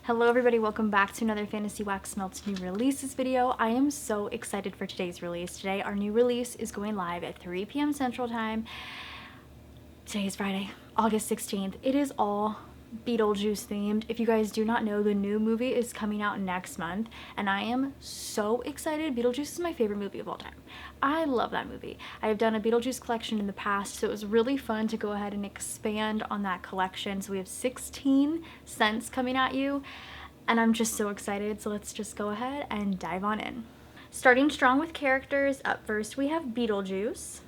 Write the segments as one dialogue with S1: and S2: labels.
S1: Hello everybody, welcome back to another Fantasy Wax Melts new releases video. I am so excited for today's release. Today our new release is going live at 3 p.m. Central Time. Today is Friday, August 16th. It is all Beetlejuice themed. If you guys do not know, the new movie is coming out next month and I am so excited. Beetlejuice is my favorite movie of all time. I love that movie. I have done a Beetlejuice collection in the past, so it was really fun to go ahead and expand on that collection. So we have 16 scents coming at you and I'm just so excited. So let's just go ahead and dive on in. Starting strong with characters, up first we have Beetlejuice.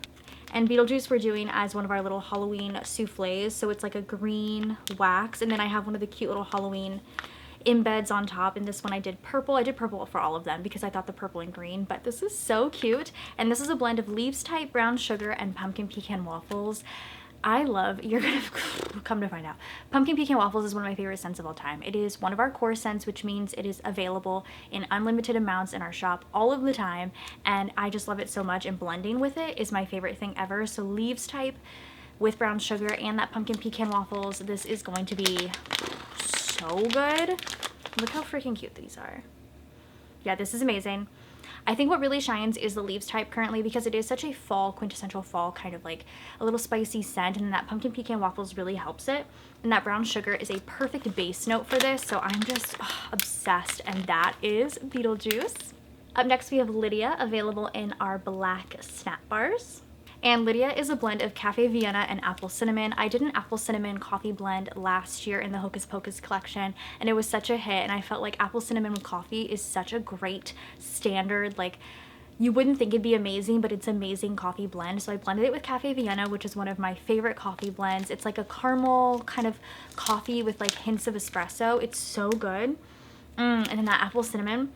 S1: And Beetlejuice we're doing as one of our little Halloween souffles. So it's like a green wax. And then I have one of the cute little Halloween embeds on top. And this one I did purple. I did purple for all of them because I thought the purple and green. But this is so cute. And this is a blend of leaves type, brown sugar, and pumpkin pecan waffles. I love, you're gonna come to find out, pumpkin pecan waffles is one of my favorite scents of all time. It is one of our core scents, which means it is available in unlimited amounts in our shop all of the time, and I just love it so much, and blending with it is my favorite thing ever. So leaves type with brown sugar and that pumpkin pecan waffles, this is going to be so good. Look how freaking cute these are. Yeah, this is amazing. I think what really shines is the leaves type currently because it is such a fall, quintessential fall kind of like a little spicy scent, and that pumpkin pecan waffles really helps it. And that brown sugar is a perfect base note for this, so I'm just obsessed, and that is Beetlejuice. Up next we have Lydia, available in our black snap bars. And Lydia is a blend of Cafe Vienna and Apple Cinnamon. I did an Apple Cinnamon coffee blend last year in the Hocus Pocus collection, and it was such a hit, and I felt like Apple Cinnamon with coffee is such a great standard, like, you wouldn't think it'd be amazing, but it's amazing coffee blend. So I blended it with Cafe Vienna, which is one of my favorite coffee blends. It's like a caramel kind of coffee with like hints of espresso. It's so good. And then that Apple Cinnamon.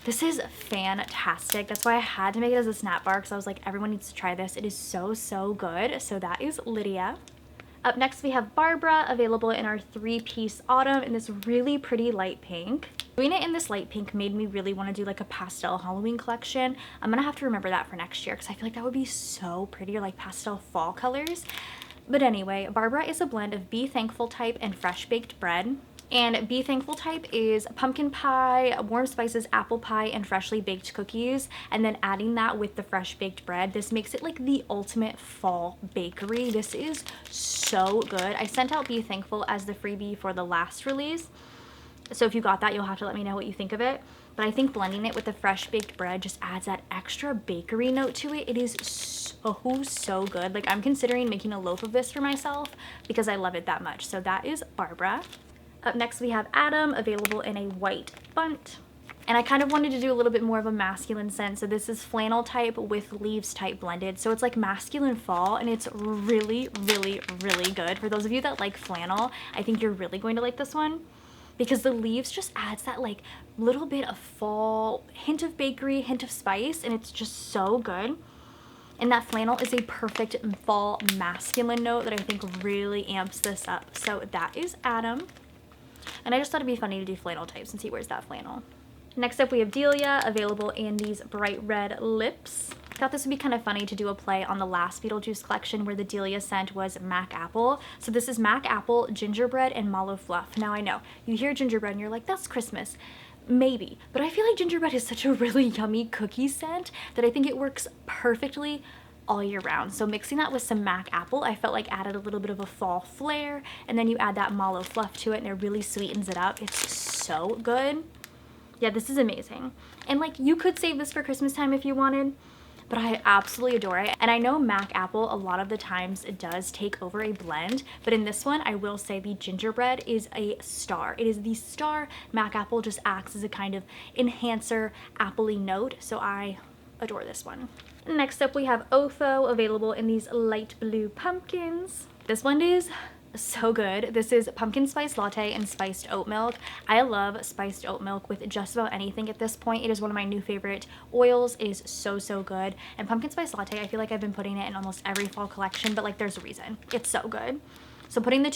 S1: This is fantastic. That's why I had to make it as a snap bar because I was like, everyone needs to try this. It is so, so good. So that is Lydia. Up next we have Barbara, available in our 3-piece autumn in this really pretty light pink. Doing it in this light pink made me really want to do like a pastel Halloween collection. I'm gonna have to remember that for next year because I feel like that would be so pretty, or like pastel fall colors. But anyway, Barbara is a blend of Be Thankful type and fresh baked bread. And Be Thankful type is pumpkin pie, warm spices, apple pie, and freshly baked cookies. And then adding that with the fresh baked bread, this makes it like the ultimate fall bakery. This is so good. I sent out Be Thankful as the freebie for the last release. So if you got that, you'll have to let me know what you think of it. But I think blending it with the fresh baked bread just adds that extra bakery note to it. It is so good. Like, I'm considering making a loaf of this for myself because I love it that much. So that is Barbara. Up next we have Adam, available in a white bunt. And I kind of wanted to do a little bit more of a masculine scent, so this is flannel type with leaves type blended. So it's like masculine fall, and it's really, really, really good. For those of you that like flannel, I think you're really going to like this one because the leaves just adds that like little bit of fall, hint of bakery, hint of spice, and it's just so good. And that flannel is a perfect fall masculine note that I think really amps this up. So that is Adam. And I just thought it'd be funny to do flannel type since he wears that flannel. Next up we have Delia, available in these bright red lips. I thought this would be kind of funny to do a play on the last Beetlejuice collection where the Delia scent was Mac Apple. So this is Mac Apple, gingerbread, and mallow fluff. Now I know, you hear gingerbread and you're like, that's Christmas. Maybe, but I feel like gingerbread is such a really yummy cookie scent that I think it works perfectly all year round. So mixing that with some Mac Apple, I felt like added a little bit of a fall flair, and then you add that mallow fluff to it and it really sweetens it up. It's so good. Yeah, this is amazing. And like, you could save this for Christmas time if you wanted, but I absolutely adore it. And I know Mac Apple a lot of the times it does take over a blend, but in this one I will say the gingerbread is a star. It is the star. Mac Apple just acts as a kind of enhancer appley note, so I adore this one. Next up we have Otho, available in these light blue pumpkins. This blend is so good. This is pumpkin spice latte and spiced oat milk. I love spiced oat milk with just about anything at this point. It is one of my new favorite oils. It is so good. And pumpkin spice latte, I feel like I've been putting it in almost every fall collection, but like, there's a reason. It's so good. So putting the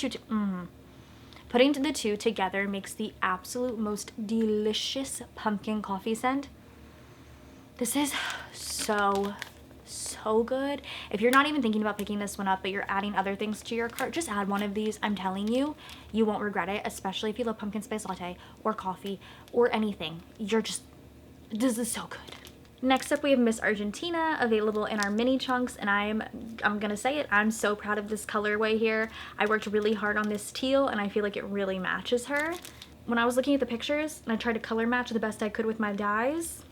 S1: two together makes the absolute most delicious pumpkin coffee scent. This is so so good. If you're not even thinking about picking this one up, but you're adding other things to your cart, just add one of these. I'm telling you, you won't regret it, especially if you love pumpkin spice latte or coffee or anything. This is so good. Next up, we have Miss Argentina, available in our mini chunks, and I'm gonna say it, I'm so proud of this colorway here. I worked really hard on this teal, and I feel like it really matches her. When I was looking at the pictures, and I tried to color match the best I could with my dyes,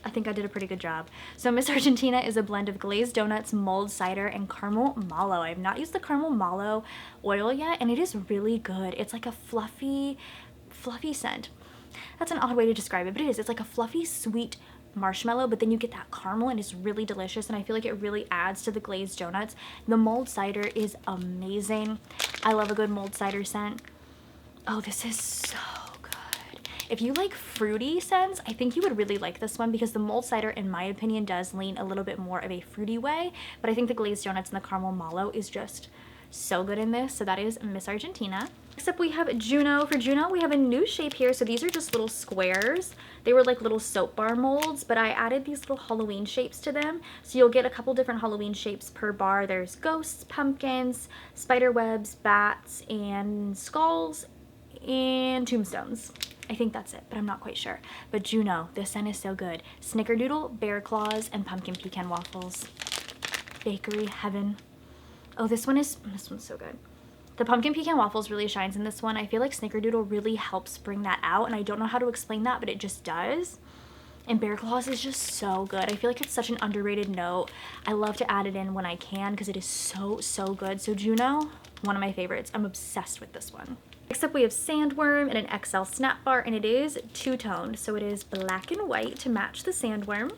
S1: I think I did a pretty good job. So Miss Argentina is a blend of glazed donuts, mulled cider, and caramel mallow. I have not used the caramel mallow oil yet, and it is really good. It's like a fluffy scent. That's an odd way to describe it, but it is. It's like a fluffy, sweet marshmallow, but then you get that caramel, and it's really delicious, and I feel like it really adds to the glazed donuts. The mulled cider is amazing. I love a good mulled cider scent. Oh, this is so good. If you like fruity scents, I think you would really like this one, because the mulled cider, in my opinion, does lean a little bit more of a fruity way, but I think the glazed donuts and the caramel mallow is just so good in this. So that is Miss Argentina. Next up, we have Juno. For Juno, we have a new shape here. So these are just little squares. They were like little soap bar molds, but I added these little Halloween shapes to them. So you'll get a couple different Halloween shapes per bar. There's ghosts, pumpkins, spider webs, bats, and skulls, and tombstones. I think that's it, but I'm not quite sure. But Juno, this scent is so good. Snickerdoodle, bear claws, and pumpkin pecan waffles. Bakery heaven. Oh, this one's so good. The pumpkin pecan waffles really shines in this one. I feel like Snickerdoodle really helps bring that out, and I don't know how to explain that, but it just does. And bear claws is just so good. I feel like it's such an underrated note. I love to add it in when I can because it is so good. So Juno, one of my favorites. I'm obsessed with this one. Next up, we have Sandworm in an XL snap bar, and it is two-toned. So it is black and white to match the Sandworm.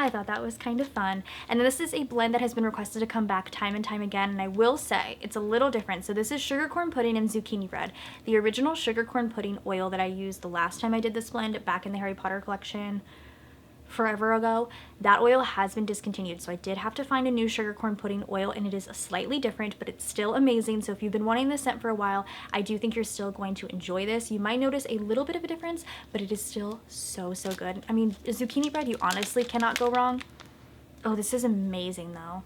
S1: I thought that was kind of fun. And this is a blend that has been requested to come back time and time again, and I will say it's a little different. So this is sugar corn pudding and zucchini bread. The original sugar corn pudding oil that I used the last time I did this blend back in the Harry Potter collection forever ago, that oil has been discontinued, so I did have to find a new sugar corn pudding oil, and it is slightly different, but it's still amazing. So if you've been wanting this scent for a while, I do think you're still going to enjoy this. You might notice a little bit of a difference, but it is still so good. I mean, zucchini bread, you honestly cannot go wrong. Oh, this is amazing though.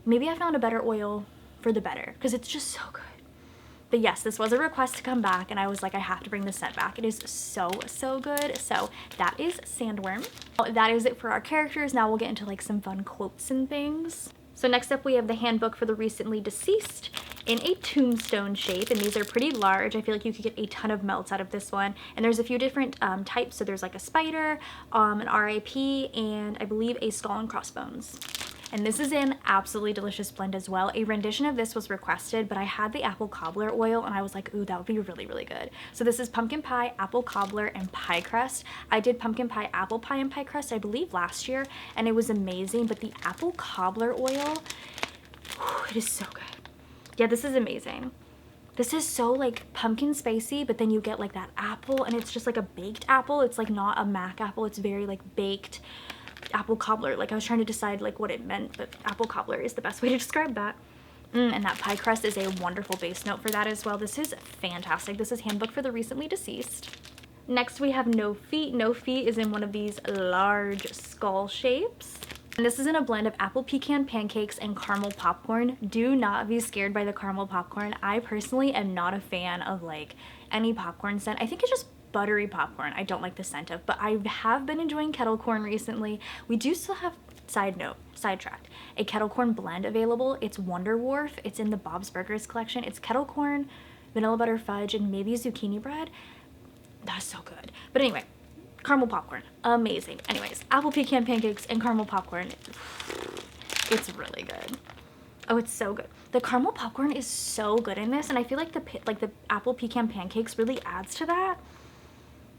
S1: Maybe I found a better oil for the better, because it's just so good. But yes, this was a request to come back, and I was like, I have to bring this scent back. It is so good. So that is Sandworm. That is it for our characters. Now we'll get into like some fun quotes and things. So next up, we have the handbook for the recently deceased in a tombstone shape, and these are pretty large. I feel like you could get a ton of melts out of this one. And there's a few different types. So there's like a spider, an RIP, and I believe a skull and crossbones. And this is an absolutely delicious blend as well. A rendition of this was requested, but I had the apple cobbler oil, and I was like, ooh, that would be really good. So this is pumpkin pie, apple cobbler, and pie crust. I did pumpkin pie, apple pie, and pie crust, I believe, last year, and it was amazing. But the apple cobbler oil, whew, it is so good. Yeah, this is amazing. This is so like pumpkin spicy, but then you get like that apple, and it's just like a baked apple. It's like not a mac apple. It's very like baked apple cobbler. Like I was trying to decide like what it meant, but apple cobbler is the best way to describe that. And that pie crust is a wonderful base note for that as well. This is fantastic. This is handbook for the recently deceased. Next, we have No Feet. No Feet is in one of these large skull shapes. And this is in a blend of apple pecan pancakes and caramel popcorn. Do not be scared by the caramel popcorn. I personally am not a fan of like any popcorn scent. I think it's just buttery popcorn I don't like the scent of, but I have been enjoying kettle corn recently. We do still have, sidetracked, a kettle corn blend available. It's Wonder Wharf. It's in the Bob's Burgers collection. It's kettle corn, vanilla butter fudge, and maybe zucchini bread. That's so good. But anyway, caramel popcorn, amazing. Anyways, apple pecan pancakes and caramel popcorn, it's really good. Oh, it's so good. The caramel popcorn is so good in this, and I feel like the apple pecan pancakes really adds to that.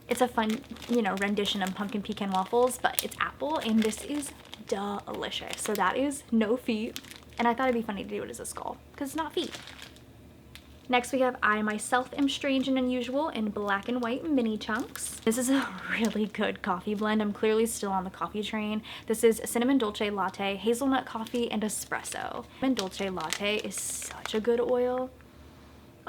S1: It's a fun, you know, rendition of pumpkin pecan waffles, but it's apple, and this is delicious. So that is No Feet, and I thought it'd be funny to do it as a skull, because it's not feet. Next, we have I Myself Am Strange and Unusual in black and white mini chunks. This is a really good coffee blend. I'm clearly still on the coffee train. This is cinnamon dolce latte, hazelnut coffee, and espresso. Cinnamon dolce latte is such a good oil.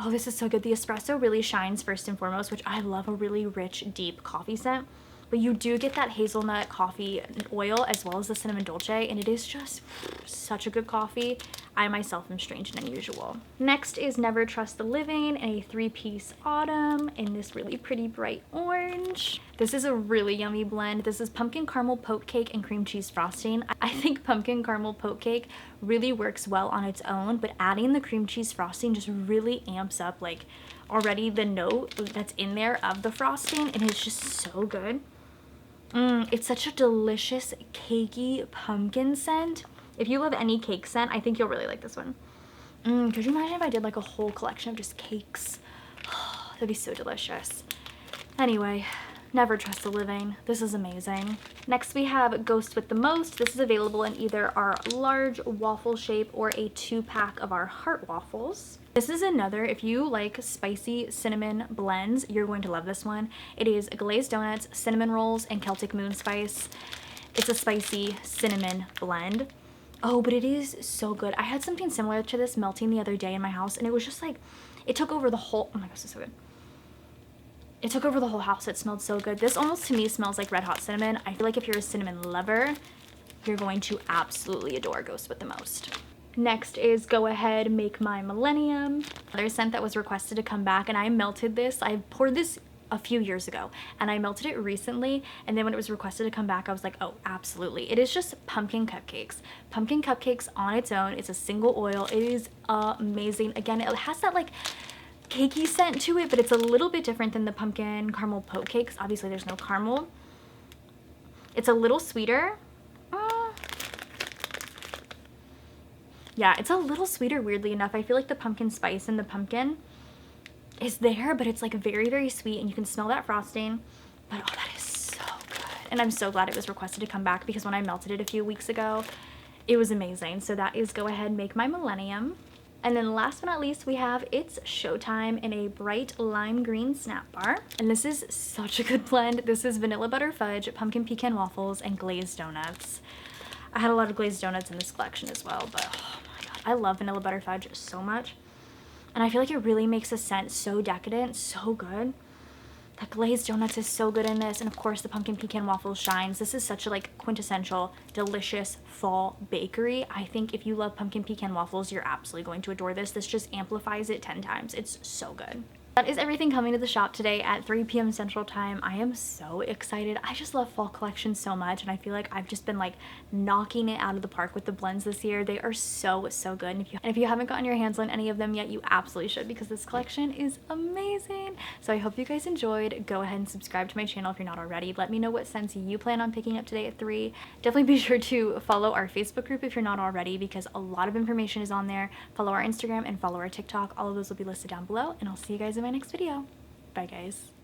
S1: Oh, this is so good. The espresso really shines first and foremost, which I love a really rich, deep coffee scent. but you do get that hazelnut coffee oil as well as the cinnamon dolce, and it is just such a good coffee. I myself am strange and unusual. Next is Never Trust the Living in a 3-piece autumn in this really pretty bright orange. This is a really yummy blend. This is pumpkin caramel poke cake and cream cheese frosting. I think pumpkin caramel poke cake really works well on its own, but adding the cream cheese frosting just really amps up like already the note that's in there of the frosting, and it's just so good. It's such a delicious cakey pumpkin scent. If you love any cake scent, I think you'll really like this one. Could you imagine if I did like a whole collection of just cakes? That'd be so delicious. Anyway, Never Trust the Living. This is amazing. Next we have Ghost with the Most. This is available in either our large waffle shape or a 2-pack of our heart waffles. This is another, if you like spicy cinnamon blends, you're going to love this one. It is glazed donuts, cinnamon rolls, and Celtic moon spice. It's a spicy cinnamon blend. Oh, but it is so good. I had something similar to this melting the other day in my house, and it was just like, it took over the whole, oh my gosh, it's so good. It took over the whole house. It smelled so good. This almost to me smells like red hot cinnamon. I feel like if you're a cinnamon lover, you're going to absolutely adore Ghost with the Most. Next is Go Ahead Make My Millennium. Another scent that was requested to come back, and I melted this. I poured this a few years ago and I melted it recently, and then when it was requested to come back, I was like, oh, absolutely. It is just pumpkin cupcakes. Pumpkin cupcakes on its own. It's a single oil. It is amazing. Again, it has that like cakey scent to it, but it's a little bit different than the pumpkin caramel poke cakes. Obviously there's no caramel. It's a little sweeter. Yeah, it's a little sweeter, weirdly enough. I feel like the pumpkin spice and the pumpkin is there, but it's like very, very sweet, and you can smell that frosting. But oh, that is so good. And I'm so glad it was requested to come back, because when I melted it a few weeks ago, it was amazing. So that is Go Ahead Make My Millennium. And then last but not least, we have It's Showtime in a bright lime green snap bar. And this is such a good blend. This is vanilla butter fudge, pumpkin pecan waffles, and glazed donuts. I had a lot of glazed donuts in this collection as well, but oh my god, I love vanilla butter fudge so much. And I feel like it really makes the scent so decadent, so good. The glazed donuts is so good in this, and of course the pumpkin pecan waffles shines. This is such a like quintessential, delicious fall bakery. I think if you love pumpkin pecan waffles, you're absolutely going to adore this. This just amplifies it 10 times. It's so good. That is everything coming to the shop today at 3 p.m. Central Time. I am so excited. I just love fall collections so much, and I feel like I've just been like knocking it out of the park with the blends this year. They are so good. And if you haven't gotten your hands on any of them yet, you absolutely should, because this collection is amazing. So I hope you guys enjoyed. Go ahead and subscribe to my channel if you're not already. Let me know what scents you plan on picking up today at 3. Definitely be sure to follow our Facebook group if you're not already, because a lot of information is on there. Follow our Instagram and follow our TikTok. All of those will be listed down below, and I'll see you guys in my next video. Bye guys.